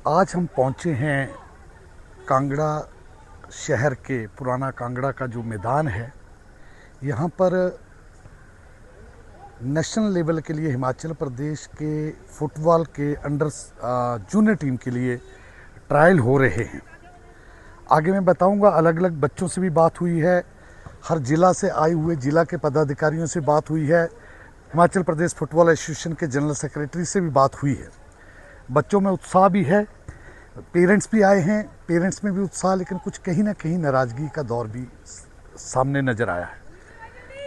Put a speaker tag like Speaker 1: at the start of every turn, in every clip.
Speaker 1: आज हम पहुंचे हैं कांगड़ा शहर के पुराना कांगड़ा का जो मैदान है। यहाँ पर नेशनल लेवल के लिए हिमाचल प्रदेश के फुटबॉल के अंडर जूनियर टीम के लिए ट्रायल हो रहे हैं। आगे मैं बताऊंगा, अलग अलग बच्चों से भी बात हुई है, हर ज़िला से आए हुए ज़िला के पदाधिकारियों से बात हुई है, हिमाचल प्रदेश फुटबॉल एसोसिएशन के जनरल सेक्रेटरी से भी बात हुई है। बच्चों में उत्साह भी है, पेरेंट्स भी आए हैं, पेरेंट्स में भी उत्साह, लेकिन कुछ कहीं ना कहीं नाराज़गी का दौर भी सामने नज़र आया है।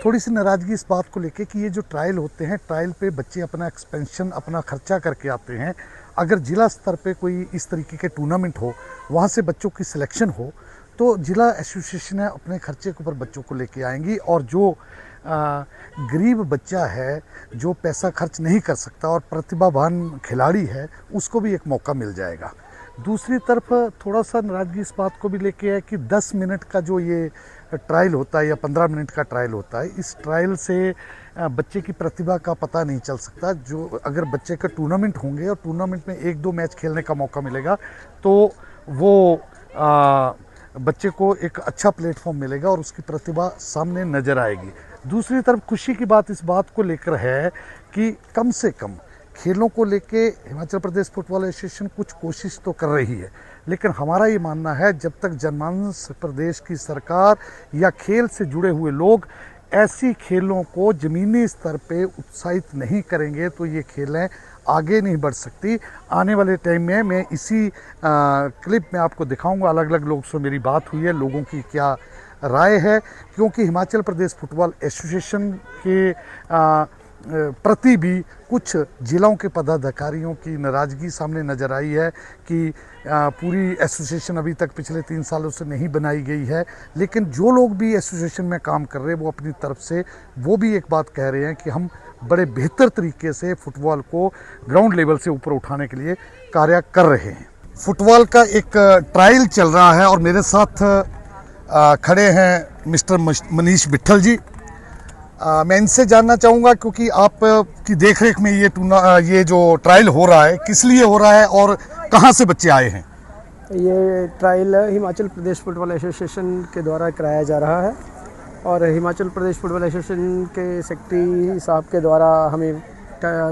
Speaker 1: थोड़ी सी नाराज़गी इस बात को लेके कि ये जो ट्रायल होते हैं, ट्रायल पे बच्चे अपना एक्सपेंशन, अपना खर्चा करके आते हैं। अगर ज़िला स्तर पे कोई इस तरीके के टूर्नामेंट हो, वहाँ से बच्चों की सिलेक्शन हो, तो ज़िला एसोसिएशन है अपने खर्चे के ऊपर बच्चों को लेके आएंगी, और जो गरीब बच्चा है, जो पैसा खर्च नहीं कर सकता और प्रतिभावान खिलाड़ी है, उसको भी एक मौका मिल जाएगा। दूसरी तरफ थोड़ा सा नाराज़गी इस बात को भी लेके है कि 10 मिनट का जो ये ट्रायल होता है या 15 मिनट का ट्रायल होता है, इस ट्रायल से बच्चे की प्रतिभा का पता नहीं चल सकता। जो अगर बच्चे का टूर्नामेंट होंगे और टूर्नामेंट में 1-2 मैच खेलने का मौका मिलेगा, तो वो बच्चे को एक अच्छा प्लेटफॉर्म मिलेगा और उसकी प्रतिभा सामने नज़र आएगी। दूसरी तरफ खुशी की बात इस बात को लेकर है कि कम से कम खेलों को लेके हिमाचल प्रदेश फुटबॉल एसोसिएशन कुछ कोशिश तो कर रही है, लेकिन हमारा ये मानना है जब तक जनमानस प्रदेश की सरकार या खेल से जुड़े हुए लोग ऐसी खेलों को ज़मीनी स्तर पे उत्साहित नहीं करेंगे, तो ये खेलें आगे नहीं बढ़ सकती। आने वाले टाइम में मैं इसी क्लिप में आपको दिखाऊंगा, अलग अलग लोगों से मेरी बात हुई है, लोगों की क्या राय है, क्योंकि हिमाचल प्रदेश फुटबॉल एसोसिएशन के प्रति भी कुछ जिलों के पदाधिकारियों की नाराज़गी सामने नज़र आई है कि पूरी एसोसिएशन अभी तक पिछले 3 सालों से नहीं बनाई गई है। लेकिन जो लोग भी एसोसिएशन में काम कर रहे हैं, वो अपनी तरफ से वो भी एक बात कह रहे हैं कि हम बड़े बेहतर तरीके से फुटबॉल को ग्राउंड लेवल से ऊपर उठाने के लिए कार्य कर रहे हैं। फुटबॉल का एक ट्रायल चल रहा है और मेरे साथ खड़े हैं मिस्टर मनीष विट्ठल जी। मैं इनसे जानना चाहूँगा, क्योंकि आप की देखरेख में ये जो ट्रायल हो रहा है, किस लिए हो रहा है और कहाँ से बच्चे आए हैं?
Speaker 2: ये trial Himachal Pradesh football association के द्वारा कराया जा रहा है, और हिमाचल प्रदेश फुटबॉल एसोसिएशन के सेक्रेटरी साहब के द्वारा हमें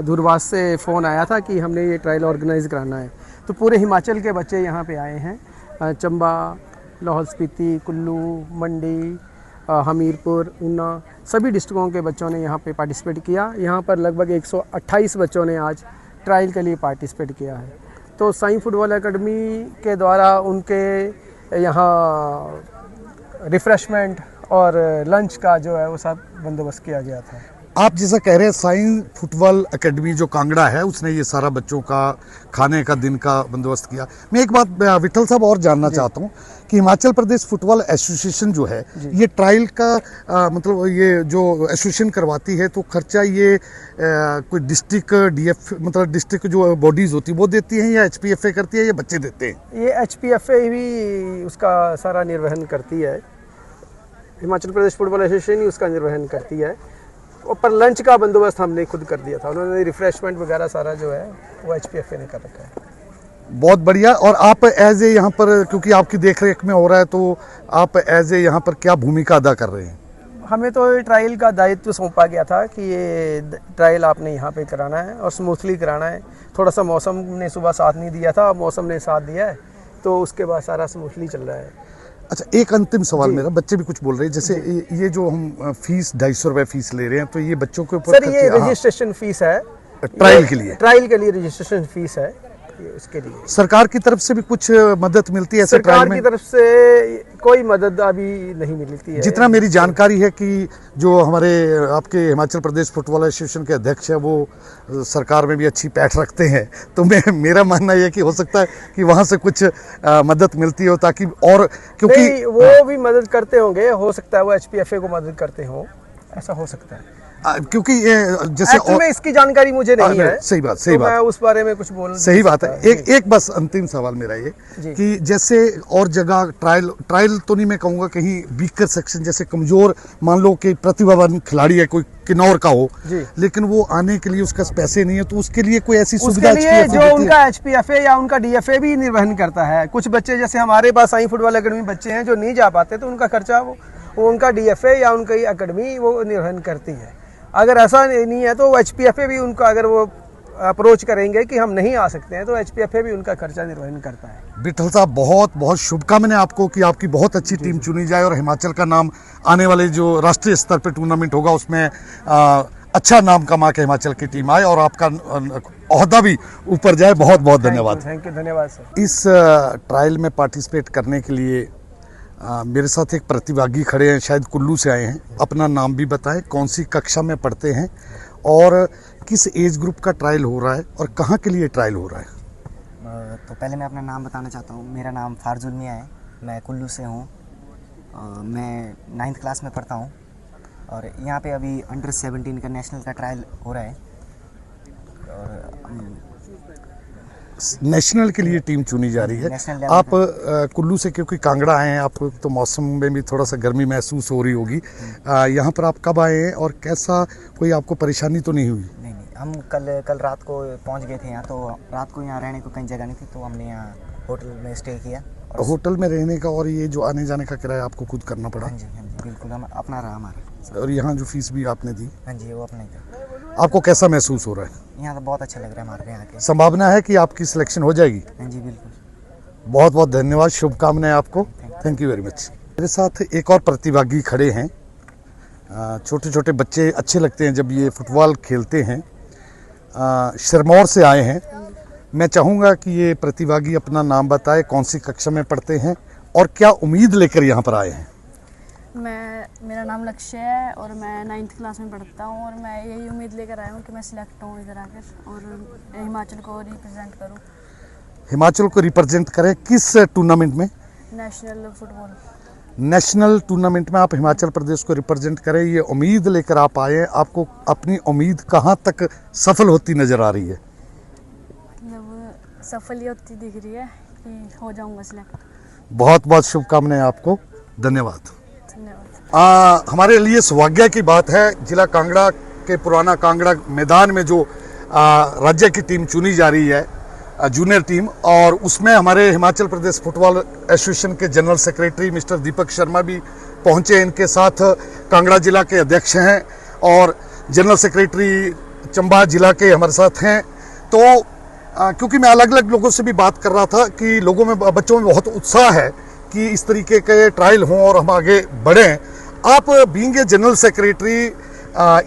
Speaker 2: दूरभाष से फ़ोन आया था कि हमने ये ट्रायल ऑर्गेनाइज़ कराना है। तो पूरे हिमाचल के बच्चे यहाँ पे आए हैं। चंबा, लाहौल स्पीति, कुल्लू, मंडी, हमीरपुर, ऊना, सभी डिस्ट्रिक्टों के बच्चों ने यहाँ पे पार्टिसिपेट किया। यहाँ पर लगभग 128 बच्चों ने आज ट्रायल के लिए पार्टिसिपेट किया है। तो साईं फुटबॉल एकेडमी के द्वारा उनके यहाँ रिफ़्रेशमेंट और लंच का जो है वो सब बंदोबस्त किया गया था।
Speaker 1: आप जैसा कह रहे हैं, साईं फुटबॉल एकेडमी जो कांगड़ा है, उसने ये सारा बच्चों का खाने का दिन का बंदोबस्त किया। मैं एक बात विट्ठल साहब और जानना चाहता हूँ कि हिमाचल प्रदेश फुटबॉल एसोसिएशन जो है, ये ट्रायल का मतलब ये जो एसोसिएशन करवाती है, तो खर्चा ये कोई डिस्ट्रिक्ट डीएफ मतलब डिस्ट्रिक्ट जो बॉडीज़ होती है वो देती हैं, या एचपीएफए करती है, या बच्चे देते हैं?
Speaker 2: ये एचपीएफए भी उसका सारा निर्वहन करती है। हिमाचल प्रदेश फुटबॉल एसोसिएशन ही उसका निर्वहन करती है। पर लंच का बंदोबस्त हमने खुद कर दिया था। उन्होंने रिफ्रेशमेंट वगैरह सारा जो है वो एचपीएफए ने कर रखा है।
Speaker 1: बहुत बढ़िया। और आप एज ए यहाँ पर, क्योंकि आपकी देखरेख में हो रहा है, तो आप एज ए यहाँ पर क्या भूमिका अदा कर रहे हैं?
Speaker 2: हमें तो ट्रायल का दायित्व सौंपा गया था कि ये ट्रायल आपने यहाँ पे कराना है और स्मूथली कराना है। थोड़ा सा मौसम ने सुबह साथ नहीं दिया था, मौसम ने साथ दिया है, तो उसके बाद सारा स्मूथली चल रहा है।
Speaker 1: अच्छा, एक अंतिम सवाल मेरा, बच्चे भी कुछ बोल रहे हैं, जैसे ये जो हम फीस 250 रुपये फीस ले रहे हैं, तो ये बच्चों के ऊपर
Speaker 2: सर ये रजिस्ट्रेशन फीस है
Speaker 1: ट्रायल के लिए?
Speaker 2: ट्रायल के लिए रजिस्ट्रेशन फीस है। इसके लिए
Speaker 1: सरकार की तरफ से भी कुछ मदद मिलती है?
Speaker 2: सरकार की तरफ से कोई मदद अभी नहीं मिलती है।
Speaker 1: जितना मेरी जानकारी है कि जो हमारे आपके हिमाचल प्रदेश फुटबॉल एसोसिएशन के अध्यक्ष है, वो सरकार में भी अच्छी पैठ रखते हैं, तो मेरा मानना यह कि हो सकता है कि वहाँ से कुछ मदद मिलती हो, ताकि और क्योंकि
Speaker 2: वो भी मदद करते होंगे, हो सकता है वो एचपीएफए को मदद करते हों, ऐसा हो सकता है।
Speaker 1: क्योंकि ये जैसे
Speaker 2: एक्चुअली में इसकी जानकारी मुझे नहीं है।
Speaker 1: सही बात,
Speaker 2: तो मैं उस बारे में कुछ बोल
Speaker 1: सही बात है। एक बस अंतिम सवाल मेरा ये कि जैसे और जगह ट्रायल तो नहीं मैं कहूँगा, कहीं वीकर सेक्शन जैसे कमजोर, मान लो कि प्रतिभावान खिलाड़ी है, कोई किन्नौर का हो, लेकिन वो आने के लिए उसका पैसे नहीं है, तो उसके लिए कोई ऐसी सुविधा
Speaker 2: जो उनका HPFA या उनका DFA भी निर्वहन करता है। कुछ बच्चे जैसे हमारे पास साईं फुटबॉल अकेडमी बच्चे हैं जो नहीं जा पाते, तो उनका खर्चा वो उनका DFA या उनकी अकेडमी वो निर्वहन करती है। अगर ऐसा नहीं है तो HPFA भी उनका, अगर वो अप्रोच करेंगे कि हम नहीं आ सकते हैं, तो HPFA भी उनका खर्चा निर्वहन करता है।
Speaker 1: विठल साहब, बहुत बहुत शुभकामनाएं आपको कि आपकी बहुत अच्छी टीम चुनी जाए और हिमाचल का नाम आने वाले जो राष्ट्रीय स्तर पर टूर्नामेंट होगा उसमें अच्छा नाम कमा के हिमाचल की टीम आए और आपका ओहदा भी ऊपर जाए। बहुत बहुत धन्यवाद।
Speaker 2: थैंक यू, धन्यवाद सर।
Speaker 1: इस ट्रायल में पार्टिसिपेट करने के लिए मेरे साथ एक प्रतिभागी खड़े हैं, शायद कुल्लू से आए हैं। अपना नाम भी बताएं, कौन सी कक्षा में पढ़ते हैं और किस एज ग्रुप का ट्रायल हो रहा है और कहाँ के लिए ट्रायल हो रहा है?
Speaker 3: तो पहले मैं अपना नाम बताना चाहता हूँ। मेरा नाम फारजुल मियाँ है, मैं कुल्लू से हूँ। मैं 9th क्लास में पढ़ता हूँ और यहाँ पे अभी अंडर 17 का नेशनल का ट्रायल हो रहा है। और
Speaker 1: नेशनल के लिए टीम चुनी जा रही है। आप कुल्लू से क्योंकि कांगड़ा आए हैं, आपको तो मौसम में भी थोड़ा सा गर्मी महसूस हो रही होगी। यहाँ पर आप कब आए हैं और कैसा, कोई आपको परेशानी तो नहीं हुई?
Speaker 3: नहीं, हम कल रात को पहुँच गए थे यहाँ। तो रात को यहाँ रहने को कहीं जगह नहीं थी, तो हमने यहाँ होटल में स्टे किया। और
Speaker 1: होटल में रहने का और ये जो आने जाने का किराया आपको खुद करना पड़ा?
Speaker 3: हाँ जी बिल्कुल, हम अपना रहा हमारा।
Speaker 1: और यहाँ जो फीस भी आपने दी?
Speaker 3: हाँ जी, वो अपने का।
Speaker 1: आपको कैसा महसूस हो रहा है?
Speaker 3: यहाँ तो बहुत अच्छा लग रहा है हमारे यहाँ के।
Speaker 1: संभावना है कि आपकी सिलेक्शन हो जाएगी?
Speaker 3: हाँ जी बिल्कुल।
Speaker 1: बहुत बहुत धन्यवाद, शुभकामनाएं आपको। Thank you very much. मेरे साथ एक और प्रतिभागी खड़े हैं। छोटे छोटे बच्चे अच्छे लगते हैं जब ये फुटबॉल खेलते हैं। सिरमौर से आए हैं। मैं चाहूँगा कि ये प्रतिभागी अपना नाम बताए, कौन सी कक्षा में पढ़ते हैं और क्या उम्मीद लेकर यहाँ पर आए हैं।
Speaker 4: मेरा नाम लक्ष्य है और मैं 9th क्लास में पढ़ता हूँ और मैं यही उम्मीद लेकर आया हूँ कि मैं सिलेक्ट हूँ इधर आकर और हिमाचल को रिप्रेजेंट करूँ।
Speaker 1: हिमाचल को रिप्रेजेंट करें किस टूर्नामेंट में?
Speaker 4: National football.
Speaker 1: नेशनल टूर्नामेंट में आप हिमाचल प्रदेश को रिप्रेजेंट करें, ये उम्मीद लेकर आप आए हैं। आपको अपनी उम्मीद कहाँ तक सफल होती नज़र आ रही है?
Speaker 4: मतलब सफल ही होती दिख रही है कि हो जाऊँगा सिलेक्ट।
Speaker 1: बहुत बहुत शुभकामनाएं आपको। धन्यवाद।
Speaker 4: धन्यवाद।
Speaker 1: हमारे लिए सौभाग्य की बात है, जिला कांगड़ा के पुराना कांगड़ा मैदान में जो राज्य की टीम चुनी जा रही है, जूनियर टीम, और उसमें हमारे हिमाचल प्रदेश फुटबॉल एसोसिएशन के general secretary mister Deepak Sharma भी पहुंचे। इनके साथ कांगड़ा जिला के अध्यक्ष हैं और जनरल सेक्रेटरी चंबा जिला के हमारे साथ हैं। तो क्योंकि मैं अलग अलग लोगों से भी बात कर रहा था कि लोगों में, बच्चों में बहुत उत्साह है कि इस तरीके के ट्रायल हों और हम आगे बढ़ें। आप बीइंग ए जनरल सेक्रेटरी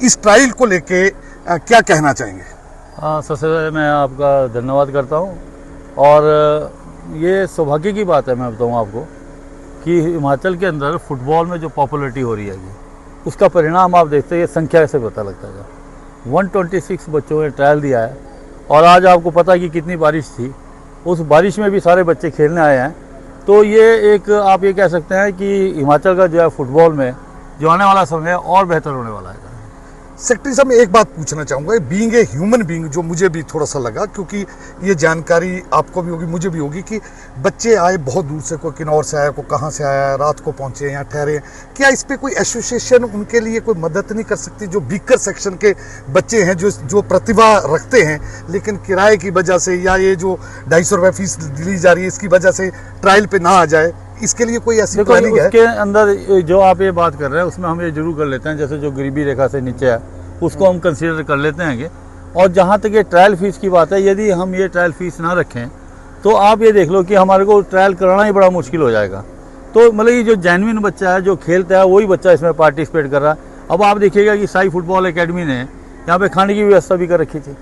Speaker 1: इस ट्रायल को लेके क्या कहना चाहेंगे?
Speaker 5: हाँ, सबसे पहले मैं आपका धन्यवाद करता हूँ और ये सौभाग्य की बात है, मैं बताऊँ आपको, कि हिमाचल के अंदर फुटबॉल में जो पॉपुलरिटी हो रही है उसका परिणाम आप देखते हैं, ये संख्या से पता लगता है। 126 बच्चों ने ट्रायल दिया है और आज आपको पता है कि कितनी बारिश थी, उस बारिश में भी सारे बच्चे खेलने आए हैं। तो ये एक, आप ये कह सकते हैं कि हिमाचल का जो है फुटबॉल में जो आने वाला समय और बेहतर होने वाला है।
Speaker 1: सेक्रेटरी साहब, मैं एक बात पूछना चाहूँगा, बीइंग ए ह्यूमन बीइंग, जो मुझे भी थोड़ा सा लगा, क्योंकि ये जानकारी आपको भी होगी मुझे भी होगी, कि बच्चे आए बहुत दूर से, कोई किन्नौर से आया, कोई कहाँ से आया, रात को पहुँचे यहाँ ठहरे, क्या इस पर कोई एसोसिएशन उनके लिए कोई मदद नहीं कर सकती? जो वीकर सेक्शन के बच्चे हैं, जो प्रतिभा रखते हैं, लेकिन किराए की वजह से या ये जो 250 रुपये फीस ली जा रही है इसकी वजह से ट्रायल पे ना आ जाए, इसके लिए कोई ऐसी प्लानिंग है?
Speaker 5: उसके अंदर जो आप ये बात कर रहे हैं उसमें हम ये जरूर कर लेते हैं, जैसे जो गरीबी रेखा से नीचे है उसको हम कंसीडर कर लेते हैं। और जहाँ तक ये ट्रायल फीस की बात है, यदि हम ये ट्रायल फीस ना रखें तो आप ये देख लो कि हमारे को ट्रायल कराना ही बड़ा मुश्किल हो जाएगा। तो मतलब ये जो जेन्युइन बच्चा है, जो खेलता है, वही बच्चा इसमें पार्टिसिपेट कर रहा है। अब आप देखिएगा कि साई फुटबॉल एकेडमी ने यहाँ पे खाने की व्यवस्था भी कर रखी थी।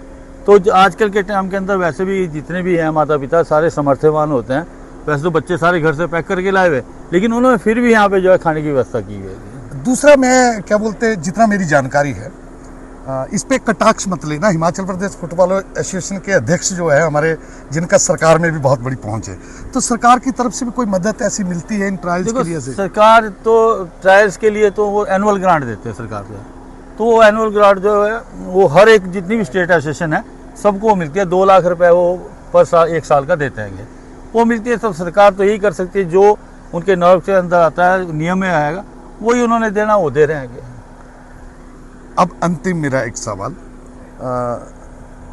Speaker 5: तो आजकल के टाइम के अंदर वैसे भी जितने भी हैं माता पिता सारे समर्थवान होते हैं, वैसे तो बच्चे सारे घर से पैक करके लाए हुए, लेकिन उन्होंने फिर भी यहाँ पे जो है खाने की व्यवस्था की है।
Speaker 1: दूसरा, मैं क्या बोलते हैं, जितना मेरी जानकारी है, इस पे कटाक्ष मत लेना, हिमाचल प्रदेश फुटबॉल एसोसिएशन के अध्यक्ष जो है हमारे, जिनका सरकार में भी बहुत बड़ी पहुंच है, तो सरकार की तरफ से भी कोई मदद ऐसी मिलती है इन ट्रायल्स के लिए?
Speaker 5: सरकार तो ट्रायल्स के लिए तो वो एनुअल ग्रांट देते हैं सरकार से, तो वो एनुअल ग्रांट जो है वो हर एक जितनी भी स्टेट एसोसिएशन है सबको मिलती है। 2 लाख रुपए वो पर साल 1 साल का देते हैं, वो मिलती है। सब सरकार तो यही कर सकती है, जो उनके नॉर्म के अंदर आता है, नियम में आएगा, वही उन्होंने देना, वो दे रहे हैं।
Speaker 1: अब अंतिम मेरा एक सवाल,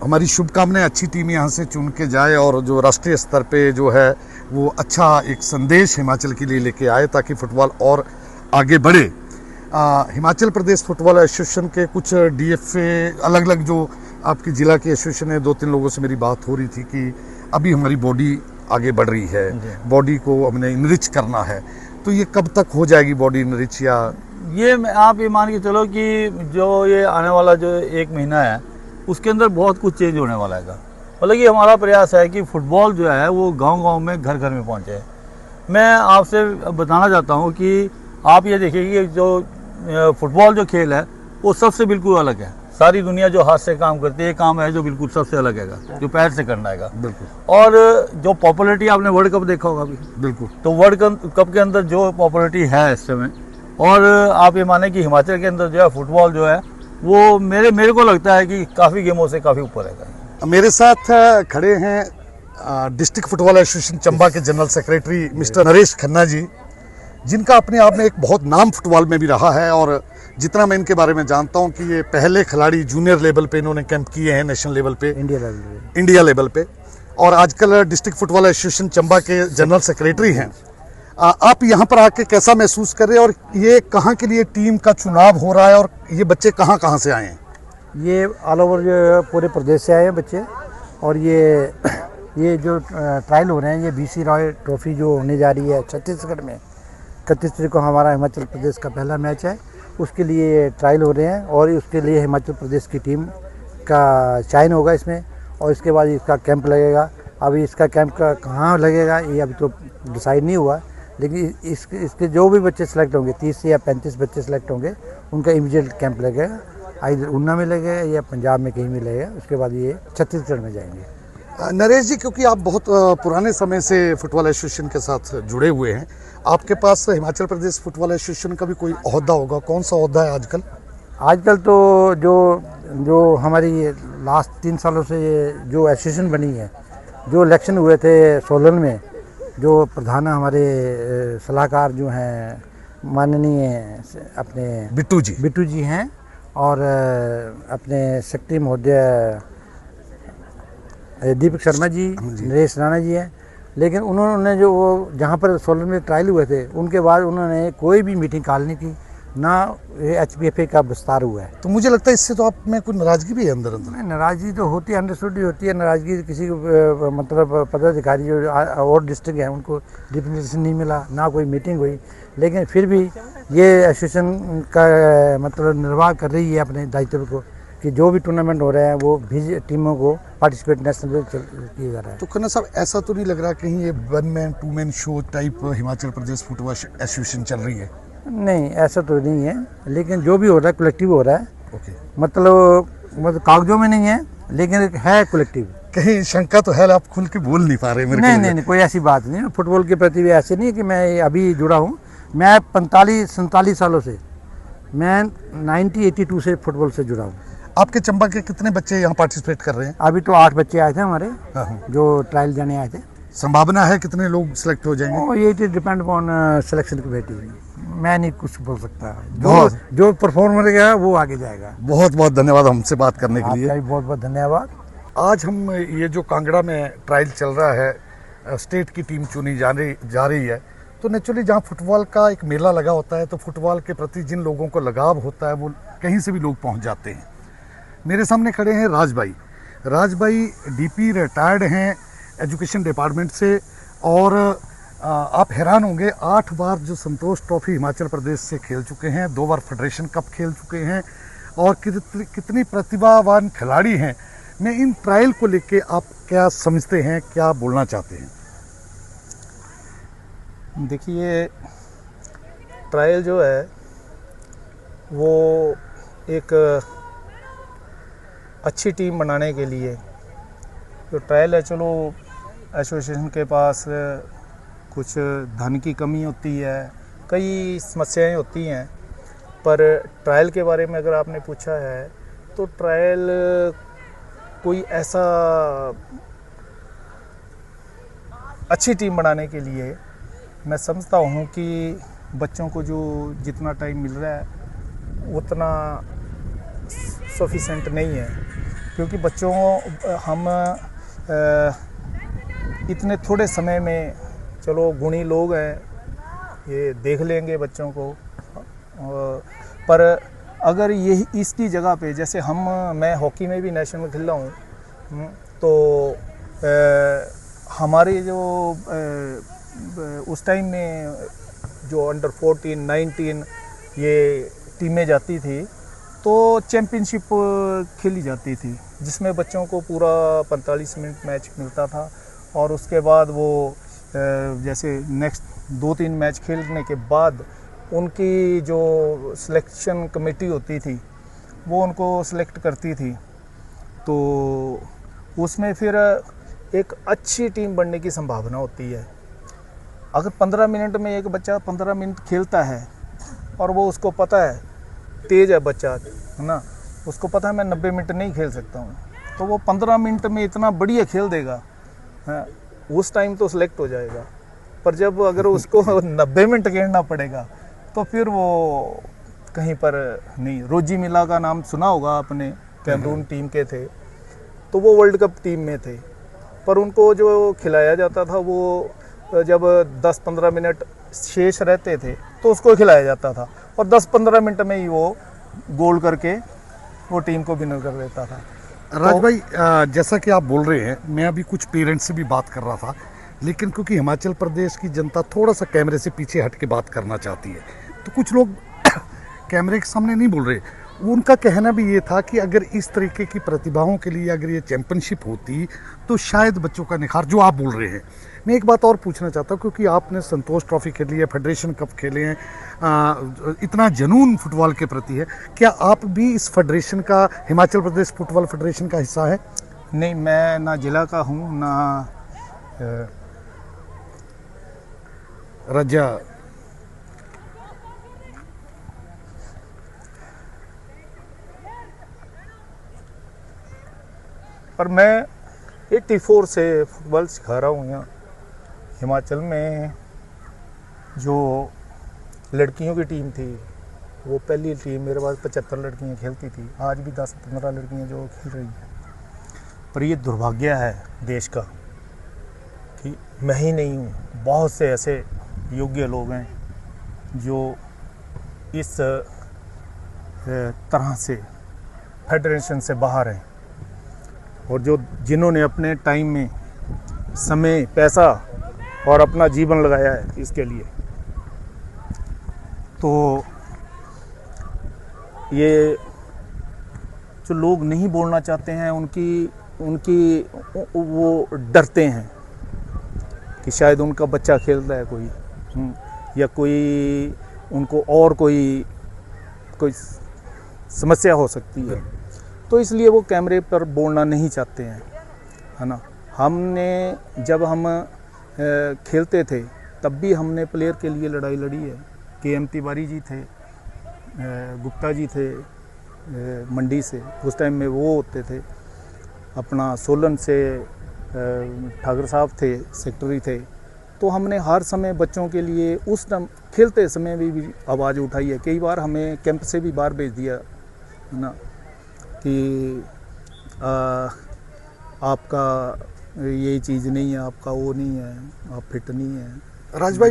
Speaker 1: हमारी शुभकामनाएं अच्छी टीम यहाँ से चुन के जाए और जो राष्ट्रीय स्तर पे जो है वो अच्छा एक संदेश हिमाचल के लिए लेके आए ताकि फुटबॉल और आगे बढ़े। हिमाचल प्रदेश फुटबॉल एसोसिएशन के कुछ डीएफए अलग अलग जो आपकी ज़िला की एसोसिएशन है, 2-3 लोगों से मेरी बात हो रही थी कि अभी हमारी बॉडी आगे बढ़ रही है, बॉडी को हमने इनरिच करना है, तो ये कब तक हो जाएगी बॉडी इनरिच? या
Speaker 5: ये आप ये मान के चलो कि जो ये आने वाला जो 1 महीना है उसके अंदर बहुत कुछ चेंज होने वाला है। मतलब कि हमारा प्रयास है कि फुटबॉल जो है वो गांव-गांव में, घर घर में पहुंचे। मैं आपसे बताना चाहता हूं कि आप ये देखिए कि जो फुटबॉल जो खेल है वो सबसे बिल्कुल अलग है। सारी दुनिया जो हाथ से काम करती है, ये काम है जो बिल्कुल सबसे अलग है, जो पैर से करना है।
Speaker 1: बिल्कुल।
Speaker 5: और जो पॉपुलरिटी, आपने वर्ल्ड कप देखा होगा अभी,
Speaker 1: बिल्कुल,
Speaker 5: तो वर्ल्ड कप के अंदर जो पॉपुलरिटी है इस समय, और आप ये माने कि हिमाचल के अंदर जो है फुटबॉल जो है वो मेरे को लगता है कि काफ़ी गेमों से काफ़ी ऊपर है।
Speaker 1: मेरे साथ खड़े हैं डिस्ट्रिक्ट फुटबॉल एसोसिएशन चंबा के general secretary mister Naresh Khanna ji, जिनका अपने आप में एक बहुत नाम फुटबॉल में भी रहा है। और जितना मैं इनके बारे में जानता हूं कि ये पहले खिलाड़ी जूनियर लेवल पे इन्होंने कैंप किए हैं, नेशनल लेवल पे, इंडिया लेवल पे, और आजकल डिस्ट्रिक्ट फुटबॉल एसोसिएशन चंबा के जनरल सेक्रेटरी हैं। आप यहाँ पर आके कैसा महसूस कर रहे हैं और ये कहाँ के लिए टीम का चुनाव हो रहा है और ये बच्चे कहाँ कहाँ से आए हैं?
Speaker 6: ये ऑल ओवर पूरे प्रदेश से आए हैं बच्चे, और ये जो ट्रायल हो रहे हैं, ये बीसी रॉय ट्रॉफी जो होने जा रही है छत्तीसगढ़ में, 31 तारीख को हमारा हिमाचल प्रदेश का पहला मैच है, उसके लिए ट्रायल हो रहे हैं। और उसके लिए हिमाचल प्रदेश की टीम का चयन होगा इसमें, और इसके बाद इसका कैंप लगेगा। अभी इसका कैंप का कहाँ लगेगा ये अभी तो डिसाइड नहीं हुआ, लेकिन इसके जो भी बच्चे सेलेक्ट होंगे, 30 या 35 बच्चे सेलेक्ट होंगे, उनका इमीडिएट कैंप लगेगा। इधर ऊना में लगेगा या पंजाब में कहीं भी लगेगा, उसके बाद ये छत्तीसगढ़ में जाएंगे।
Speaker 1: नरेश जी, क्योंकि आप बहुत पुराने समय से फुटबॉल एसोसिएशन के साथ जुड़े हुए हैं, आपके पास हिमाचल प्रदेश फुटबॉल एसोसिएशन का भी कोई ओहदा होगा, कौन सा ओहदा है आजकल?
Speaker 6: आजकल तो जो हमारी लास्ट 3 सालों से जो एसोसिएशन बनी है, जो इलेक्शन हुए थे सोलन में, जो प्रधान हमारे सलाहकार जो हैं माननीय अपने बिट्टू जी हैं, और अपने सेक्रेटरी महोदय दीपक शर्मा जी, नरेश राणा जी हैं। लेकिन उन्होंने जो वो जहाँ पर सोलन में ट्रायल हुए थे, उनके बाद उन्होंने कोई भी मीटिंग कॉल नहीं की, ना HPFA का विस्तार हुआ है।
Speaker 1: तो मुझे लगता है इससे तो आप में कोई नाराजगी भी है अंदर अंदर?
Speaker 6: नाराजगी तो होती है, अंडरस्टूड होती है। नाराजगी किसी को मतलब पदाधिकारी जो और डिस्ट्रिक्ट हैं उनको रिप्रेजेंटेशन नहीं मिला, ना कोई मीटिंग हुई, लेकिन फिर भी ये एसोसिएशन का मतलब निर्वाह कर रही है अपने दायित्व को कि जो भी टूर्नामेंट हो रहे हैं वो भी टीमों को पार्टिसिपेट नेशनल में किया जा रहा है।
Speaker 1: तो खन्ना साहब, ऐसा तो नहीं लग रहा कहीं ये 1 man 2 man show type Himachal Pradesh football association चल रही है?
Speaker 6: नहीं, ऐसा तो नहीं है, लेकिन जो भी हो रहा है कलेक्टिव हो रहा है।
Speaker 1: ओके।
Speaker 6: मतलब कागजों में नहीं है, लेकिन है कलेक्टिव।
Speaker 1: कहीं शंका तो है, आप खुल के बोल नहीं पा रहे?
Speaker 6: नहीं, कोई ऐसी बात नहीं है। फुटबॉल के प्रति भी ऐसे नहीं है कि मैं अभी जुड़ा हूँ। मैं 45-47 सालों से, मैं 1982 से फुटबॉल से जुड़ा हूँ।
Speaker 1: आपके चंबा के कितने बच्चे यहाँ पार्टिसिपेट कर रहे हैं?
Speaker 6: अभी तो 8 बच्चे आए थे हमारे, जो ट्रायल जाने आए थे।
Speaker 1: संभावना है कितने लोग सिलेक्ट हो जाएंगे?
Speaker 6: ये डिपेंड अपॉन सिलेक्शन कमेटी। मैं नहीं कुछ बोल सकता, जो परफॉर्मर गया वो आगे जाएगा।
Speaker 1: बहुत बहुत धन्यवाद हमसे बात करने के लिए।
Speaker 6: बहुत बहुत धन्यवाद।
Speaker 1: आज हम ये जो कांगड़ा में ट्रायल चल रहा है, स्टेट की टीम चुनी जा रही है, तो नेचुरली जहाँ फुटबॉल का एक मेला लगा होता है, तो फुटबॉल के प्रति जिन लोगों को लगाव होता है वो कहीं से भी लोग पहुँच जाते हैं। मेरे सामने खड़े हैं राज भाई DP रिटायर्ड हैं एजुकेशन डिपार्टमेंट से, और आप हैरान होंगे 8 बार जो संतोष ट्रॉफी हिमाचल प्रदेश से खेल चुके हैं, 2 बार फेडरेशन कप खेल चुके हैं, और कितनी प्रतिभावान खिलाड़ी हैं। मैं इन ट्रायल को लेके आप क्या समझते हैं, क्या बोलना चाहते हैं?
Speaker 2: देखिए, ट्रायल जो है वो एक अच्छी टीम बनाने के लिए जो ट्रायल है, चलो एसोसिएशन के पास कुछ धन की कमी होती है, कई समस्याएं होती हैं,
Speaker 7: पर ट्रायल के बारे में अगर आपने पूछा है तो ट्रायल कोई ऐसा अच्छी टीम बनाने के लिए मैं समझता हूँ कि बच्चों को जो जितना टाइम मिल रहा है उतना सफिशेंट नहीं है, क्योंकि बच्चों हम इतने थोड़े समय में, चलो गुणी लोग हैं ये देख लेंगे बच्चों को, पर अगर यही इसकी जगह पे जैसे मैं हॉकी में भी नेशनल खेल रहा हूँ, तो हमारे जो उस टाइम में जो अंडर 14, 19 ये टीमें जाती थी तो चैम्पियनशिप खेली जाती थी, जिसमें बच्चों को पूरा 45 मिनट मैच मिलता था। और उसके बाद वो जैसे नेक्स्ट 2-3 मैच खेलने के बाद उनकी जो सिलेक्शन कमेटी होती थी वो उनको सिलेक्ट करती थी, तो उसमें फिर एक अच्छी टीम बनने की संभावना होती है। अगर 15 मिनट में एक बच्चा 15 मिनट खेलता है और वो उसको पता है, तेज़ है बच्चा है ना, उसको पता है मैं 90 मिनट नहीं खेल सकता हूँ, तो वो 15 मिनट में इतना बढ़िया खेल देगा, हाँ, उस टाइम तो सिलेक्ट हो जाएगा। पर जब अगर उसको 90 मिनट खेलना पड़ेगा तो फिर वो कहीं पर नहीं। रोजी मिला का नाम सुना होगा आपने, कैमरून टीम के थे, तो वो वर्ल्ड कप टीम में थे, पर उनको जो खिलाया जाता था वो जब 10-15 मिनट शेष रहते थे तो उसको खिलाया जाता था और 10-15 मिनट में ही वो गोल करके वो टीम को विनर कर देता था।
Speaker 1: राज भाई, जैसा कि आप बोल रहे हैं, मैं अभी कुछ पेरेंट्स से भी बात कर रहा था, लेकिन क्योंकि हिमाचल प्रदेश की जनता थोड़ा सा कैमरे से पीछे हट के बात करना चाहती है, तो कुछ लोग कैमरे के सामने नहीं बोल रहे। उनका कहना भी ये था कि अगर इस तरीके की प्रतिभाओं के लिए अगर ये चैंपियनशिप होती तो शायद बच्चों का निखार, जो आप बोल रहे हैं। मैं एक बात और पूछना चाहता हूँ, क्योंकि आपने संतोष ट्रॉफी खेली है, फेडरेशन कप खेले हैं, इतना जुनून फुटबॉल के प्रति है, क्या आप भी इस फेडरेशन का, हिमाचल प्रदेश फुटबॉल फेडरेशन का हिस्सा है?
Speaker 7: नहीं, मैं ना जिला का हूँ ना
Speaker 1: राज्य।
Speaker 7: पर मैं 84 से फुटबॉल सिखा रहा हूँ यहाँ हिमाचल में। जो लड़कियों की टीम थी वो पहली टीम, मेरे पास 75 लड़कियाँ खेलती थी, आज भी 10-15 लड़कियाँ जो खेल रही हैं। पर ये दुर्भाग्य है देश का कि मैं ही नहीं हूँ, बहुत से ऐसे योग्य लोग हैं जो इस तरह से फेडरेशन से बाहर हैं, और जिन्होंने अपने टाइम में समय, पैसा और अपना जीवन लगाया है इसके लिए। तो ये जो लोग नहीं बोलना चाहते हैं, उनकी वो डरते हैं कि शायद उनका बच्चा खेल रहा है कोई, या कोई उनको और कोई समस्या हो सकती है, तो इसलिए वो कैमरे पर बोलना नहीं चाहते हैं, है ना। जब हम खेलते थे तब भी हमने प्लेयर के लिए लड़ाई लड़ी है। KM तिवारी जी थे, गुप्ता जी थे मंडी से, उस टाइम में वो होते थे, अपना सोलन से ठाकुर साहब थे, सेक्रेटरी थे। तो हमने हर समय बच्चों के लिए उस टाइम खेलते समय भी आवाज़ उठाई है। कई बार हमें कैंप से भी बाहर भेज दिया, है ना, कि आपका यही चीज़ नहीं है, आपका वो नहीं है, आप फिट नहीं है।
Speaker 1: राज भाई,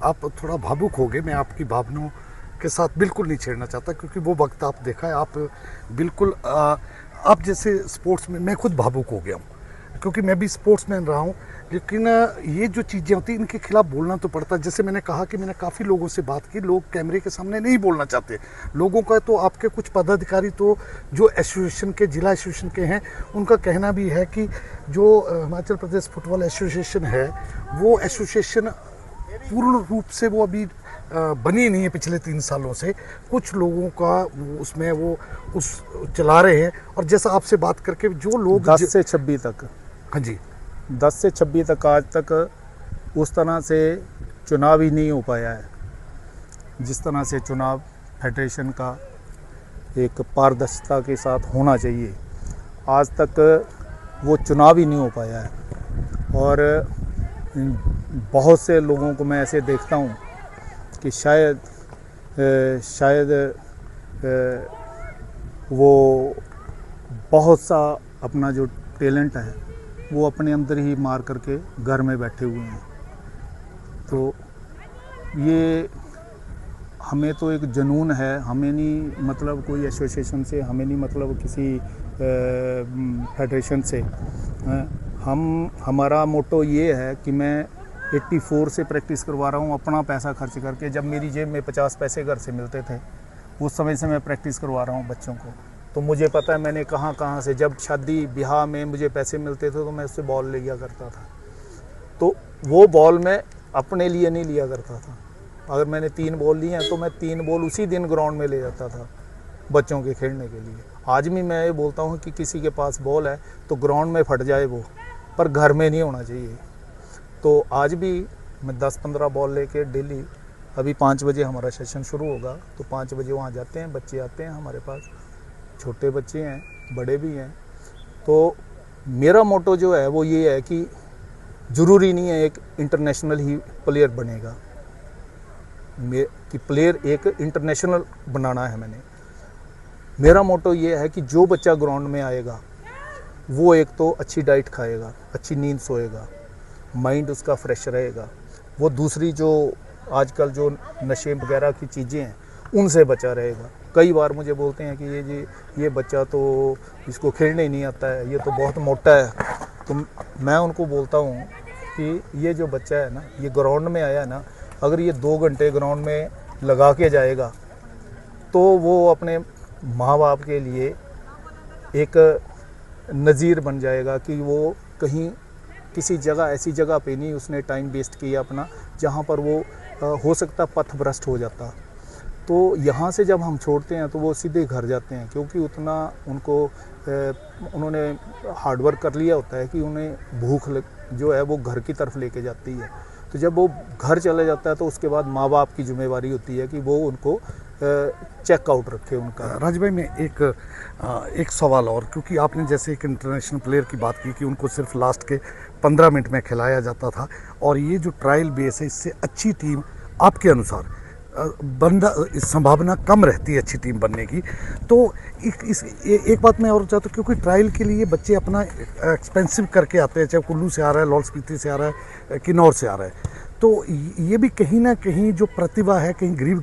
Speaker 1: आप थोड़ा भावुक हो गए, मैं आपकी भावनाओं के साथ बिल्कुल नहीं छेड़ना चाहता, क्योंकि वो वक्त आप देखा है, आप बिल्कुल आप जैसे स्पोर्ट्स में, मैं खुद भावुक हो गया हूँ, क्योंकि मैं भी स्पोर्ट्समैन रहा हूँ, लेकिन ये जो चीज़ें होती हैं इनके खिलाफ बोलना तो पड़ता है। जैसे मैंने कहा कि मैंने काफ़ी लोगों से बात की, लोग कैमरे के सामने नहीं बोलना चाहते। लोगों का तो, आपके कुछ पदाधिकारी तो जो एसोसिएशन के, जिला एसोसिएशन के हैं, उनका कहना भी है कि जो हिमाचल प्रदेश फुटबॉल एसोसिएशन है, वो एसोसिएशन पूर्ण रूप से वो अभी बनी नहीं है पिछले 3 सालों से। कुछ लोगों का उसमें वो चला रहे हैं, और जैसा आपसे बात करके जो लोग
Speaker 7: 10 से 26 तक,
Speaker 1: हाँ जी,
Speaker 7: 10 से 26 तक आज तक उस तरह से चुनाव ही नहीं हो पाया है जिस तरह से चुनाव फेडरेशन का एक पारदर्शिता के साथ होना चाहिए। आज तक वो चुनाव ही नहीं हो पाया है और बहुत से लोगों को मैं ऐसे देखता हूँ कि शायद वो बहुत सा अपना जो टैलेंट है वो अपने अंदर ही मार करके घर में बैठे हुए हैं। तो ये हमें तो एक जुनून है, हमें नहीं मतलब कोई एसोसिएशन से, हमें नहीं मतलब किसी फेडरेशन से। हमारा मोटो ये है कि मैं 84 से प्रैक्टिस करवा रहा हूँ अपना पैसा खर्च करके। जब मेरी जेब में 50 पैसे घर से मिलते थे उस समय से मैं प्रैक्टिस करवा रहा हूँ बच्चों को। तो मुझे पता है मैंने कहाँ से, जब शादी ब्याह में मुझे पैसे मिलते थे तो मैं उससे बॉल लिया करता था। तो वो बॉल मैं अपने लिए नहीं लिया करता था। अगर मैंने 3 बॉल लिए हैं तो मैं 3 बॉल उसी दिन ग्राउंड में ले जाता था बच्चों के खेलने के लिए। आज भी मैं ये बोलता हूँ कि किसी के पास बॉल है तो ग्राउंड में फट जाए वो, पर घर में नहीं होना चाहिए। तो आज भी मैं 10-15 बॉल लेके डेली, अभी 5 बजे हमारा सेशन शुरू होगा तो 5 बजे वहाँ जाते हैं, बच्चे आते हैं हमारे पास, छोटे बच्चे हैं बड़े भी हैं। तो मेरा मोटो जो है वो ये है कि ज़रूरी नहीं है एक इंटरनेशनल ही प्लेयर बनेगा, कि प्लेयर एक इंटरनेशनल बनाना है मैंने। मेरा मोटो ये है कि जो बच्चा ग्राउंड में आएगा वो एक तो अच्छी डाइट खाएगा, अच्छी नींद सोएगा, माइंड उसका फ्रेश रहेगा, वो दूसरी जो आजकल जो नशे वगैरह की चीज़ें हैं उनसे बचा रहेगा। कई बार मुझे बोलते हैं कि ये बच्चा तो इसको खेलने ही नहीं आता है, ये तो बहुत मोटा है। तो मैं उनको बोलता हूँ कि ये जो बच्चा है ना, ये ग्राउंड में आया ना, अगर ये 2 घंटे ग्राउंड में लगा के जाएगा तो वो अपने माँ बाप के लिए एक नज़ीर बन जाएगा कि वो कहीं किसी जगह, ऐसी जगह पे नहीं उसने टाइम वेस्ट किया अपना जहाँ पर वो हो सकता पथभ्रष्ट हो जाता। तो यहाँ से जब हम छोड़ते हैं तो वो सीधे घर जाते हैं, क्योंकि उतना उन्होंने हार्डवर्क कर लिया होता है कि उन्हें भूख जो है वो घर की तरफ लेके जाती है। तो जब वो घर चला जाता है तो उसके बाद माँ बाप की जिम्मेवारी होती है कि वो उनको चेकआउट रखे उनका।
Speaker 1: राज भाई, मैं एक सवाल और, क्योंकि आपने जैसे एक इंटरनेशनल प्लेयर की बात की कि उनको सिर्फ लास्ट के 15 मिनट में खिलाया जाता था, और ये जो ट्रायल बेस है इससे अच्छी टीम आपके अनुसार संभावना कम रहती है अच्छी टीम बनने की। तो एक बात मैं और चाहता हूँ, क्योंकि ट्रायल के लिए बच्चे अपना एक्सपेंसिव करके आते हैं, चाहे कुल्लू से आ रहा है, लाहौल स्पीति से आ रहा है, किन्नौर से आ रहा है, तो ये भी कहीं ना कहीं जो प्रतिभा है कहीं गरीब